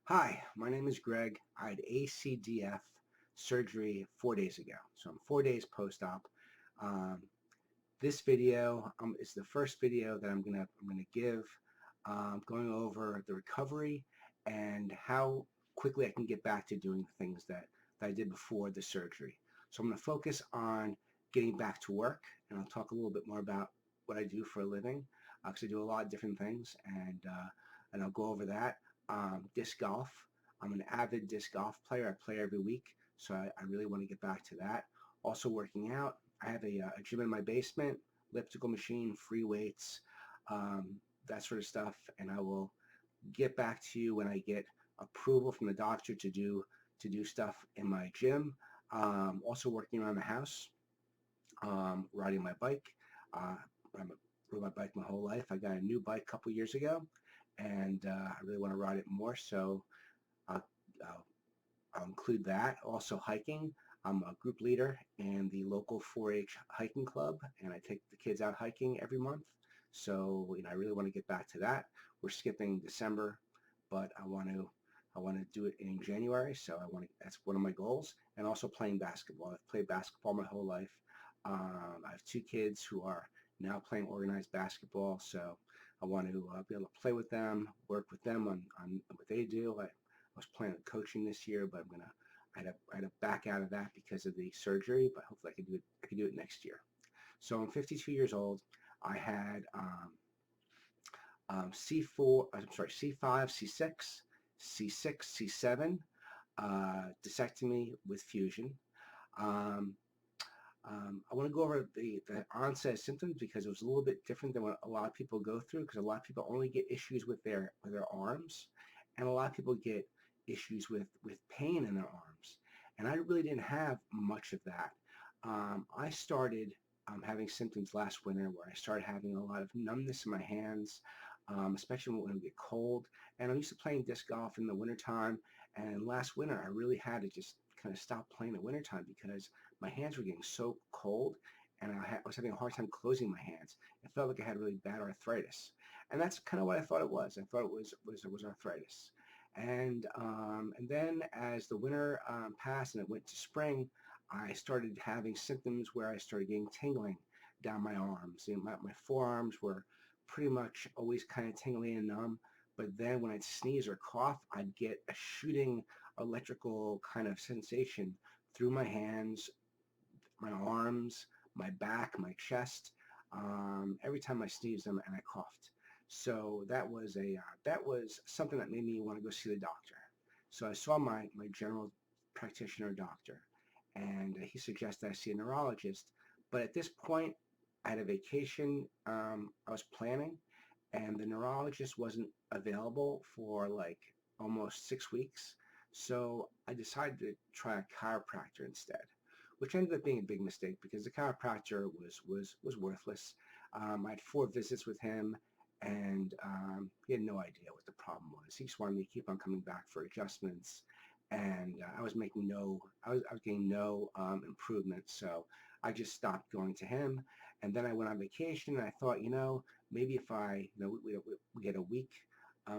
Hi, my name is Greg. I had ACDF surgery 4 days ago, so I'm 4 days post-op. Um, this video is the first video that I'm gonna give, going over the recovery and how quickly I can get back to doing the things that I did before the surgery. So I'm gonna focus on getting back to work, and I'll talk a little bit more about what I do for a living, because I do a lot of different things, and I'll go over that. Disc golf. I'm an avid disc golf player. I play every week, so I really want to get back to that. Also working out. I have a gym in my basement, elliptical machine, free weights, that sort of stuff, and I will get back to you when I get approval from the doctor to do stuff in my gym. Also working around the house, riding my bike. I rode my bike my whole life. I got a new bike a couple years ago, and I really want to ride it more. So I'll, I'll, I'll include that. Also hiking. I'm a group leader in the local 4-H hiking club, and I take the kids out hiking every month. So I really want to get back to that. We're skipping December, but I want to do it in January. So that's one of my goals. And also playing basketball. I've played basketball my whole life. I have two kids who are now playing organized basketball, so I want to be able to play with them, work with them on what they do. I was planning on coaching this year, but I had to back out of that because of the surgery. But hopefully I can do it. I can do it next year. So I'm 52 years old. I had C4. I'm sorry, C5, C6, C6, C7 discectomy with fusion. Um, I want to go over the onset symptoms because it was a little bit different than what a lot of people go through, because a lot of people only get issues with their arms, and a lot of people get issues with pain in their arms. And I really didn't have much of that. I started having symptoms last winter where I started having a lot of numbness in my hands, especially when it would get cold. And I'm used to playing disc golf in the wintertime. And last winter, I really had to just kind of stop playing in the wintertime because my hands were getting so cold, and I was having a hard time closing my hands. It felt like I had really bad arthritis, and that's kind of what I thought it was. I thought it was arthritis, and then as the winter passed and it went to spring, I started having symptoms where I started getting tingling down my arms. My forearms were pretty much always kind of tingly and numb. But then when I'd sneeze or cough, I'd get a shooting electrical kind of sensation through my hands, my arms, my back, my chest, every time I sneezed and I coughed. So that was something that made me want to go see the doctor. So I saw my general practitioner doctor, and he suggested I see a neurologist. But at this point, I had a vacation I was planning, and the neurologist wasn't available for like almost 6 weeks. So I decided to try a chiropractor instead, which ended up being a big mistake because the chiropractor was worthless. I had 4 visits with him, and he had no idea what the problem was. He just wanted me to keep on coming back for adjustments, and I was getting no improvement. So I just stopped going to him, and then I went on vacation, and I thought, maybe if we get a week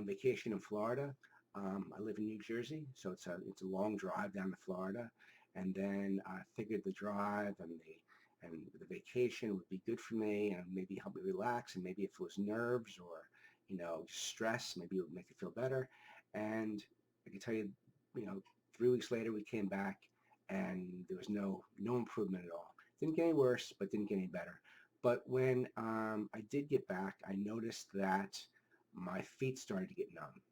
vacation in Florida. I live in New Jersey, so it's a long drive down to Florida, and then I figured the drive and the vacation would be good for me and maybe help me relax, and maybe if it was nerves or stress, maybe it would make it feel better. And I can tell you, you know 3 weeks later we came back, and there was no improvement at all. Didn't get any worse, but didn't get any better. But when I did get back, I noticed that my feet started to get numb,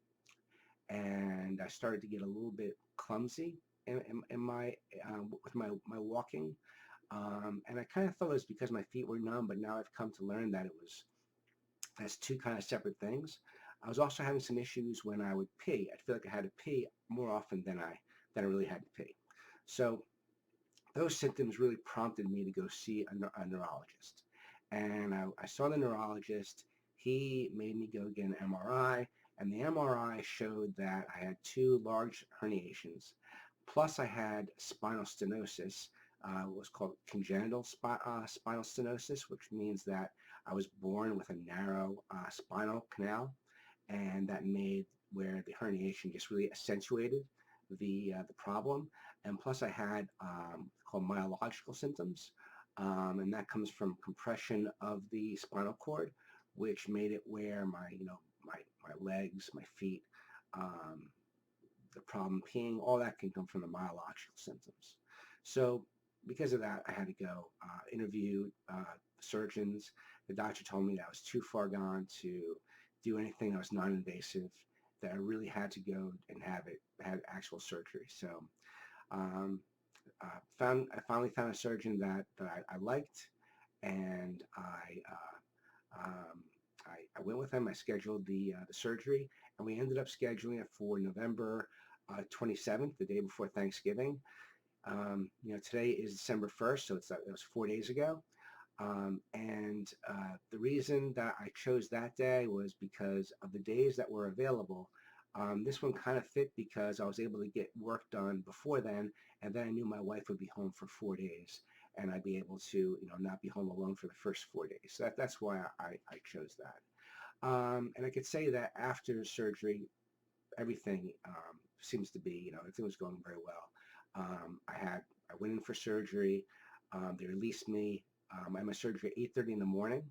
and I started to get a little bit clumsy in my with my walking. And I kind of thought it was because my feet were numb, but now I've come to learn that that's two kind of separate things. I was also having some issues when I would pee. I feel like I had to pee more often than I really had to pee. So those symptoms really prompted me to go see a neurologist. And I saw the neurologist. He made me go get an MRI, and the MRI showed that I had 2 large herniations. Plus, I had spinal stenosis, what's called congenital spinal stenosis, which means that I was born with a narrow spinal canal, and that made where the herniation just really accentuated the problem. And plus I had called myological symptoms, and that comes from compression of the spinal cord, which made it where my legs, my feet, um, the problem peeing, all that can come from the myological symptoms. So because of that, I had to go interview surgeons. The doctor told me that I was too far gone to do anything that was non-invasive, that I really had to go and have actual surgery. So um, I finally found a surgeon that I liked, and I went with him. I scheduled the surgery, and we ended up scheduling it for November 27th, the day before Thanksgiving. Today is December 1st, so it was 4 days ago. And the reason that I chose that day was because of the days that were available. This one kind of fit because I was able to get work done before then, and then I knew my wife would be home for 4 days, and I'd be able to, not be home alone for the first 4 days. So that's why I chose that. And I could say that after surgery, everything seems to be, everything was going very well. I went in for surgery. They released me. I had my surgery at 8:30 in the morning.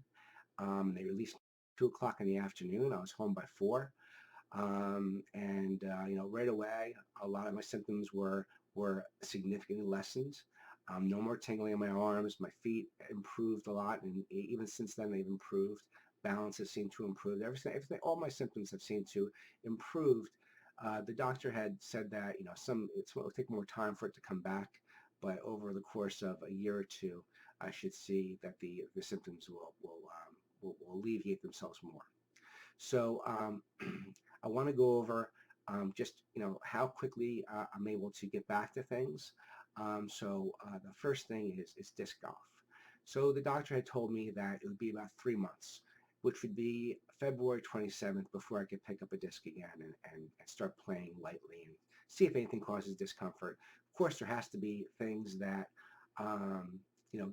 They released me at 2 o'clock in the afternoon. I was home by 4. And right away, a lot of my symptoms were significantly lessened. No more tingling in my arms. My feet improved a lot, and even since then they've improved. Balance has seemed to improve. Everything, all my symptoms have seemed to improved. The doctor had said that it will take more time for it to come back, but over the course of a year or two, I should see that the symptoms will alleviate themselves more. So I want to go over just how quickly I'm able to get back to things. The first thing is disc golf. So the doctor had told me that it would be about 3 months, which would be February 27th before I could pick up a disc again and start playing lightly and see if anything causes discomfort. Of course, there has to be things that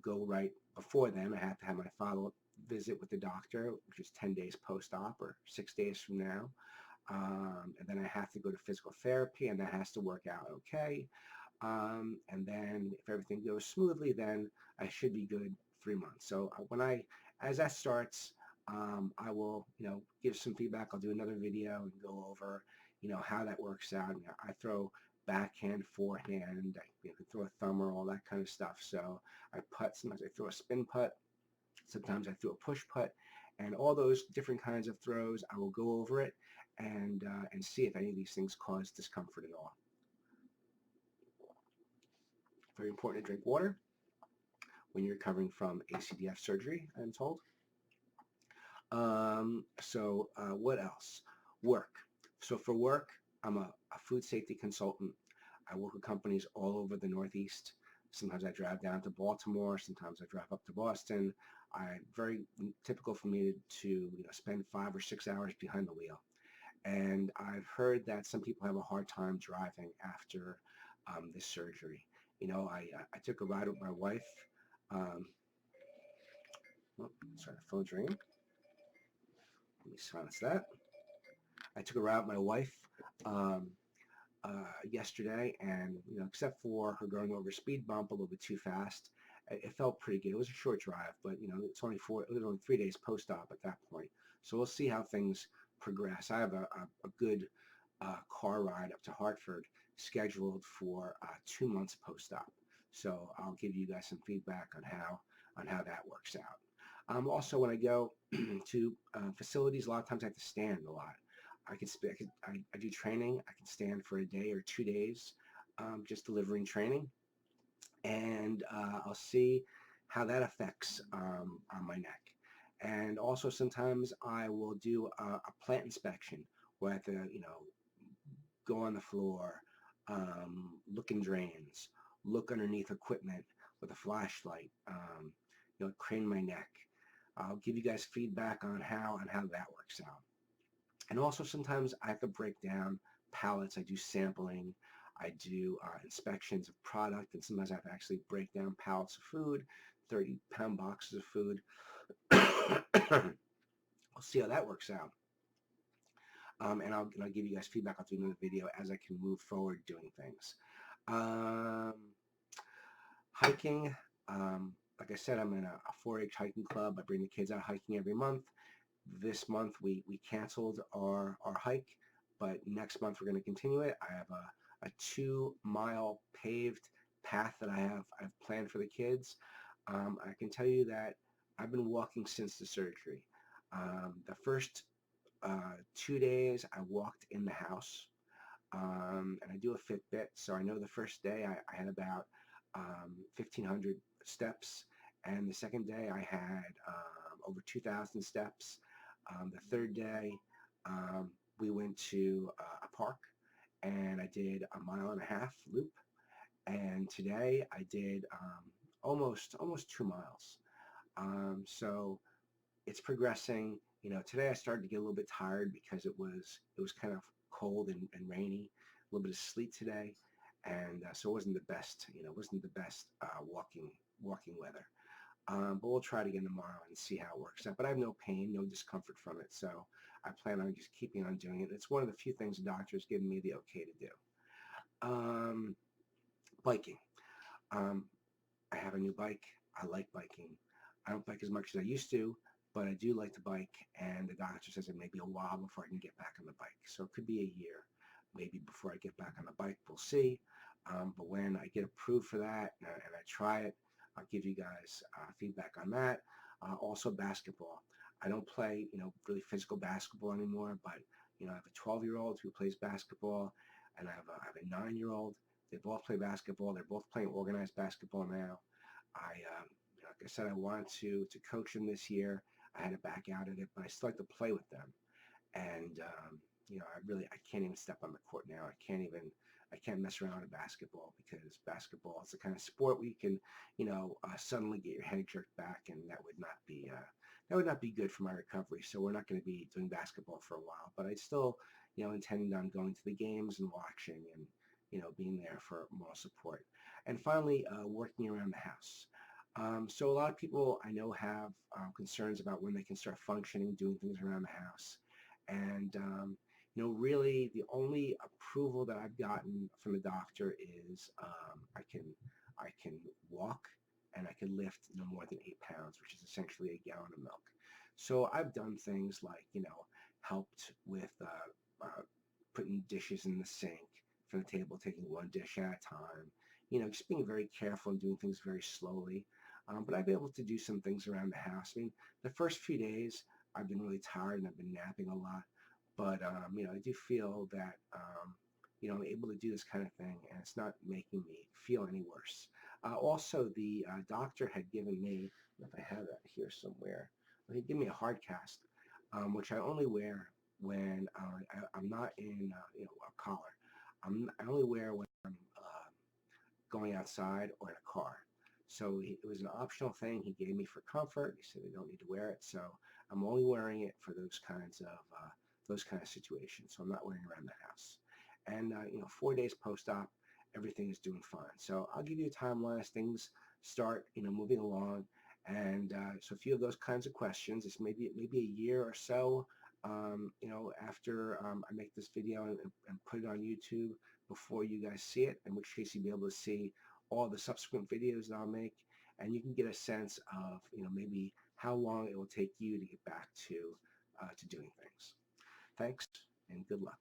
go right before then. I have to have my follow-up visit with the doctor, which is 10 days post-op or 6 days from now. And then I have to go to physical therapy, and that has to work out okay. And then if everything goes smoothly, then I should be good 3 months. So as that starts, I will, give some feedback. I'll do another video and go over, how that works out. I throw backhand, forehand, I can throw a thumber, all that kind of stuff. So I putt, sometimes I throw a spin putt, sometimes I throw a push putt, and all those different kinds of throws, I will go over it and see if any of these things cause discomfort at all. Very important to drink water when you're recovering from ACDF surgery, I'm told. What else? Work. So for work, I'm a food safety consultant. I work with companies all over the Northeast. Sometimes I drive down to Baltimore. Sometimes I drive up to Boston. Very typical for me to spend 5 or 6 hours behind the wheel. And I've heard that some people have a hard time driving after this surgery. I took a ride with my wife. Sorry, the phone's ringing. Let me silence that. I took a ride with my wife yesterday, and except for her going over a speed bump a little bit too fast, it felt pretty good. It was a short drive, but it was only 3 days post-op at that point. So we'll see how things progress. I have a good car ride up to Hartford scheduled for 2 months post-op. So I'll give you guys some feedback on how that works out. Also, when I go to facilities, a lot of times I have to stand a lot. I do training. I can stand for a day or 2 days, just delivering training, and I'll see how that affects on my neck. And also sometimes I will do a plant inspection where I have to, go on the floor, look in drains, look underneath equipment with a flashlight, crane my neck. I'll give you guys feedback on how that works out. And also sometimes I have to break down pallets. I do sampling. I do inspections of product, and sometimes I have to actually break down pallets of food, 30-pound boxes of food. We'll see how that works out. And I'll give you guys feedback. I'll do another video as I can move forward doing things. Um, Hiking, like I said, I'm in a 4-H hiking club. I bring the kids out hiking every month. This month we canceled our hike, but next month we're going to continue it. I have a 2-mile paved path that I've planned for the kids. I can tell you that I've been walking since the surgery. The first 2 days I walked in the house, and I do a Fitbit, so I know the first day I had about 1,500 steps, and the second day I had over 2,000 steps. The third day we went to a park, and I did a 1.5-mile loop, and today I did almost 2 miles. So it's progressing. Today I started to get a little bit tired because it was kind of cold and rainy, a little bit of sleet today, and so it wasn't the best. Walking weather. But we'll try it again tomorrow and see how it works out. But I have no pain, no discomfort from it, so I plan on just keeping on doing it. It's one of the few things the doctor's given me the okay to do. Biking. Um, I have a new bike. I like biking. I don't bike as much as I used to, but I do like to bike, and the doctor says it may be a while before I can get back on the bike. So it could be a year, maybe, before I get back on the bike. We'll see. But when I get approved for that and I try it, I'll give you guys feedback on that. Also basketball. I don't play, really physical basketball anymore, but, I have a 12-year-old who plays basketball, and I have a 9-year-old. They both play basketball. They're both playing organized basketball now. Like I said, I wanted to coach them this year. I had to back out of it, but I still like to play with them. And I can't even step on the court now. I can't mess around with basketball, because basketball is the kind of sport where you can, suddenly get your head jerked back, and that would not be good for my recovery. So we're not going to be doing basketball for a while. But I still, intend on going to the games and watching, and being there for moral support. And finally, working around the house. So a lot of people I know have concerns about when they can start functioning, doing things around the house. And, really the only approval that I've gotten from the doctor is I can walk, and I can lift no more than 8 pounds, which is essentially a gallon of milk. So I've done things like, helped with putting dishes in the sink from the table, taking one dish at a time, just being very careful and doing things very slowly. But I've been able to do some things around the house. I mean, the first few days I've been really tired and I've been napping a lot. But, I do feel that, I'm able to do this kind of thing, and it's not making me feel any worse. Also, the doctor had given me, if I have that here somewhere, he gave me a hard cast, which I only wear when I'm not in, a collar. I only wear when I'm going outside or in a car. So it was an optional thing he gave me for comfort. He said I don't need to wear it, so I'm only wearing it for those kinds of situations. So I'm not wearing it around the house. And 4 days post-op, everything is doing fine. So I'll give you a timeline as things start, moving along. And so if you have those kinds of questions, it's maybe a year or so, after I make this video and put it on YouTube before you guys see it, in which case you'll be able to see all the subsequent videos that I'll make, and you can get a sense of, maybe how long it will take you to get back to doing things. Thanks, and good luck.